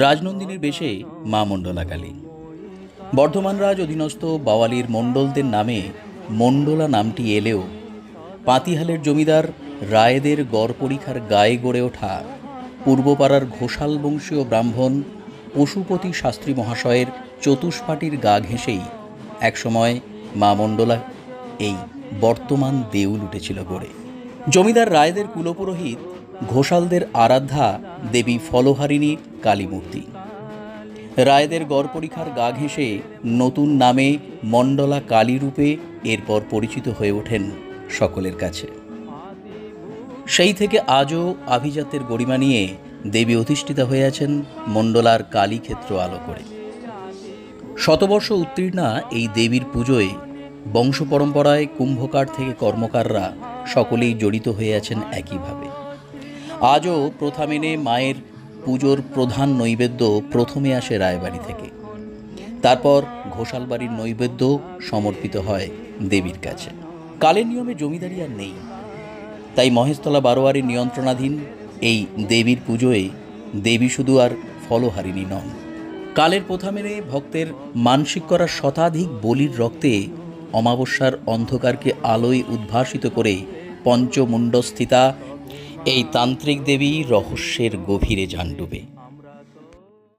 রাজনন্দিনীর বেশে মা মণ্ডলা কালী। বর্ধমান রাজ অধীনস্থ বাওয়ালির মণ্ডলদের নামে মণ্ডলা নামটি এলেও পাতিহালের জমিদার রায়েদের গড় পরিখার গায়ে গড়ে ওঠা পূর্বপাড়ার ঘোষাল বংশীয় ব্রাহ্মণ পশুপতি শাস্ত্রী মহাশয়ের চতুষ্পাটির গা ঘেঁষেই একসময় মা মণ্ডলা এই বর্তমান দেউল উঠেছিল গড়ে। জমিদার রায়েদের কুলপুরোহিত ঘোষালদের আরাধ্যা দেবী ফলহারিণী কালীমূর্তি রায়েদের গড় পরিখার গা ঘেঁষে নতুন নামে মণ্ডলা কালী রূপে এরপর পরিচিত হয়ে ওঠেন সকলের কাছে। সেই থেকে আজও আভিজাত্যের গরিমা নিয়ে দেবী অধিষ্ঠিতা হয়ে আছেন মণ্ডলার কালীক্ষেত্র আলো করে। শতবর্ষ উত্তীর্ণা এই দেবীর পুজোয় বংশ পরম্পরায় কুম্ভকার থেকে কর্মকাররা সকলেই জড়িত হয়ে আছেন একইভাবে। আজও প্রথা মেনে মায়ের পুজোর প্রধান নৈবেদ্য প্রথমে আসে রায়বাড়ি থেকে, তারপর ঘোষালবাড়ির নৈবেদ্য সমর্পিত হয় দেবীর কাছে। কালের নিয়মে জমিদারি আর নেই, তাই মহেশতলা বারোয়ারির নিয়ন্ত্রণাধীন এই দেবীর পুজোয় দেবী শুধু আর ফলহারিণী নন, কালের প্রথা মেনে ভক্তের মানসিক করা শতাধিক বলির রক্তে অমাবস্যার অন্ধকারকে আলোয় উদ্ভাসিত করে পঞ্চমুণ্ডস্থিতা এই তান্ত্রিক দেবী রহস্যের গভীরে যান ডুবে।